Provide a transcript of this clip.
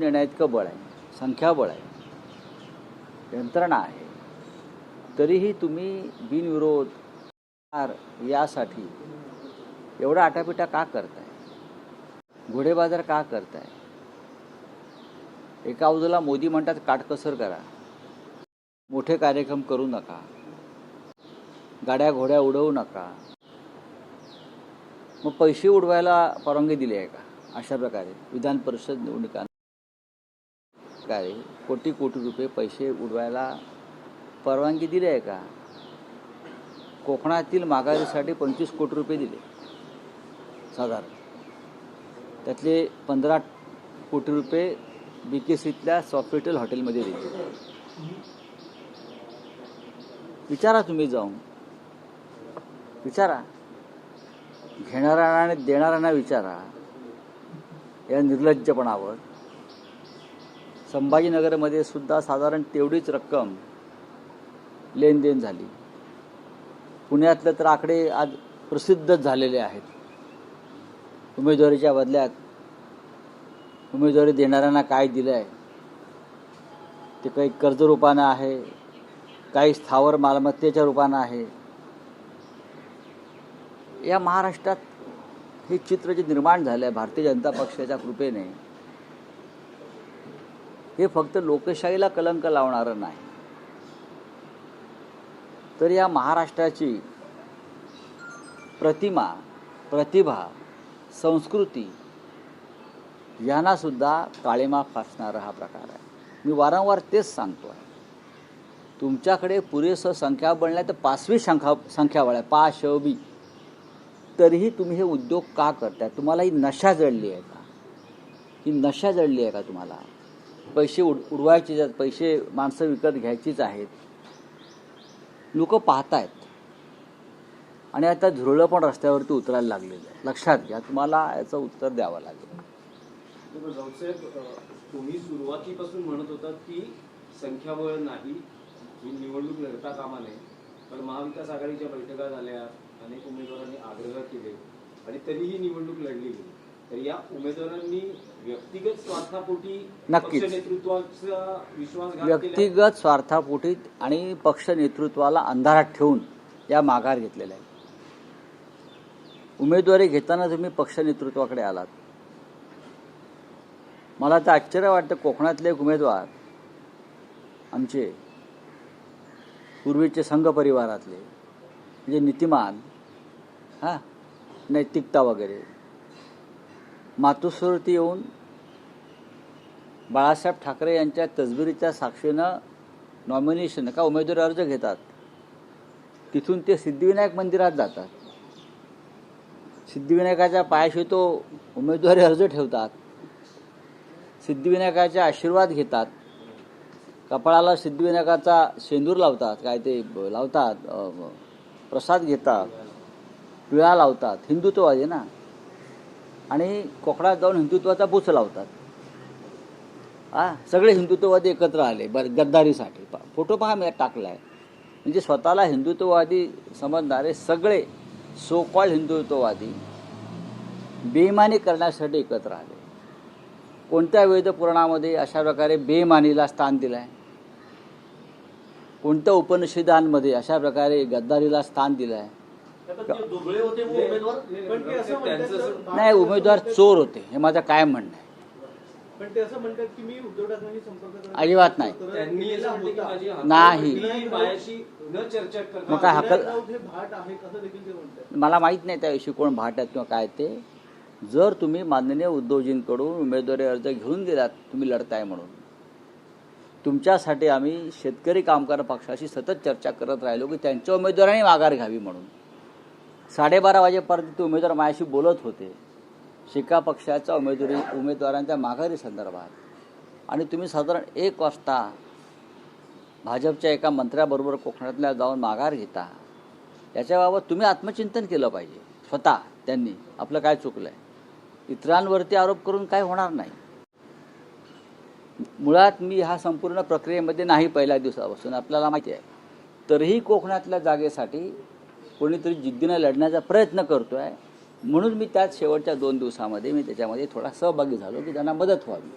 निर्णयाइतकं बळ आहे, संख्याबळ आहे, यंत्रणा आहे. तरीही तुम्ही बिनविरोध यासाठी एवढा आटापिटा का करताय? घोडेबाजार का करताय? एका बाजूला मोदी म्हणतात काटकसर करा, मोठे कार्यक्रम करू नका, गाड्या घोड्या उडवू नका. मग पैसे उडवायला परवानगी दिली आहे का? अशा प्रकारे विधान परिषद निवडणुकांना कोटी कोटी रुपये पैसे उडवायला परवानगी दिली आहे का? कोकणातील माघारीसाठी 25 कोटी रुपये दिले साधारण, त्यातले 15 कोटी रुपये BKCतल्या सॉफिटेल हॉटेलमध्ये दिले. विचारा, तुम्ही जाऊन विचारा, घेणाऱ्यांना आणि देणाऱ्यांना विचारा या निर्लज्जपणावर. संभाजीनगरमध्ये सुद्धा साधारण तेवढीच रक्कम लेनदेन झाली. पुण्यातले तर आकडे आज प्रसिद्धच झालेले आहेत. उमेदवारीच्या बदल्यात उमेदवारी देणाऱ्यांना काय दिलं आहे ते काही कर्ज रूपानं आहे, काही स्थावर मालमत्तेच्या रूपानं आहे. या महाराष्ट्रात हे चित्र जे निर्माण झालं आहे भारतीय जनता पक्षाच्या कृपेने, हे फक्त लोकशाहीला कलंक लावणारं नाही, तर या महाराष्ट्राची प्रतिमा, प्रतिभा, संस्कृती यांना सुद्धा काळिमा फासणारा हा प्रकार आहे. मी वारंवार तेच सांगतो आहे, तुमच्याकडे पुरेसं संख्याबळ नाही तर 5वी संख्याबळ आहे, 5 तरीही तुम्ही हे उद्योग का करताय? तुम्हाला ही नशा जडली आहे का? ही नशा जडली आहे का तुम्हाला? पैसे उडवायचे, पैसे माणसं विकत घ्यायचीच आहेत. लोक पाहतायत आणि आता झुरळं पण रस्त्यावरती उतरायला लागलेलं आहे. लक्षात घ्या, तुम्हाला याचं उत्तर द्यावं लागेल. तुम्ही सुरुवातीपासून म्हणत होतात की संख्याबळ नाही, ही निवडणूक लढता कामा नये, पण महाविकास आघाडीच्या बैठका झाल्या, अनेक उमेदवारांनी आग्रह केले आणि तरीही निवडणूक लढली गेली. तर या उमेदवारांनी व्यक्तिगत स्वार्थापोटी पक्ष नेतृत्वाचा विश्वासघात केला, व्यक्तिगत स्वार्थापोटी आणि पक्ष नेतृत्वाला अंधारात ठेवून या माघार घेतलेल्या आहेत. उमेदवारी घेताना तुम्ही पक्ष नेतृत्वाकडे आलात. मला तर आश्चर्य वाटतं, कोकणातले एक उमेदवार आमचे पूर्वीचे संघ परिवारातले, म्हणजे नीतिमान, नैतिकता वगैरे, मातोश्रीवरती येऊन बाळासाहेब ठाकरे यांच्या तसबिरीच्या साक्षीनं नॉमिनेशन का उमेदवारी अर्ज घेतात. तिथून ते सिद्धिविनायक मंदिरात जातात, सिद्धिविनायकाच्या पायाशी तो उमेदवारी अर्ज ठेवतात, सिद्धिविनायकाचे आशीर्वाद घेतात, कपाळाला सिद्धिविनायकाचा शेंदूर लावतात, काय ते लावतात, प्रसाद घेतात, पिळा लावतात. हिंदुत्ववादी ना, आणि कोकणात जाऊन हिंदुत्वाचा बुच लावतात. सगळे हिंदुत्ववादी एकत्र आले गद्दारीसाठी. फोटो पहा, मी टाकला आहे. म्हणजे स्वतःला हिंदुत्ववादी समजणारे सगळे सो कॉल्ड हिंदुत्ववादी बेईमानी करण्यासाठी एकत्र आले. कोणत्या वेदपुराणामध्ये अशा प्रकारे बेईमानीला स्थान दिलं आहे? कोणत्या उपनिषदांमध्ये अशा प्रकारे गद्दारीला स्थान दिलं आहे? नाही, उमेदवार चोर होते, हे माझं काय म्हणणं आहे. अजिबात नाही. मग काय हकल, मला माहित नाही त्याविषयी कोण भाट आहेत किंवा काय ते. जर तुम्ही माननीय उद्धवजींकडून उमेदवारी अर्ज घेऊन गेलात, तुम्ही लढताय म्हणून, तुमच्यासाठी आम्ही शेतकरी कामगार पक्षाशी सतत चर्चा करत राहिलो की त्यांच्या उमेदवारांनी माघार घ्यावी म्हणून. 12:30 वाजेपर्यंत ते उमेदवार माझ्याशी बोलत होते शिका पक्षाच्या उमेदवारांच्या माघारी संदर्भात. आणि तुम्ही साधारण 1 वाजता भाजपच्या एका मंत्र्याबरोबर कोकणातल्या जाऊन माघार घेता. याच्याबाबत तुम्ही आत्मचिंतन केलं पाहिजे स्वतः. त्यांनी आपलं काय चुकलंय, इतरांवरती आरोप करून काय होणार नाही. मुळात मी ह्या संपूर्ण प्रक्रियेमध्ये नाही पहिल्या दिवसापासून, आपल्याला माहिती आहे. तरीही कोकणातल्या जागेसाठी कोणीतरी जिद्दीनं लढण्याचा प्रयत्न करतोय. म्हणून मी त्याच शेवटच्या 2 दिवसामध्ये मी त्याच्यामध्ये थोडा सहभागी झालो की त्यांना मदत व्हावी.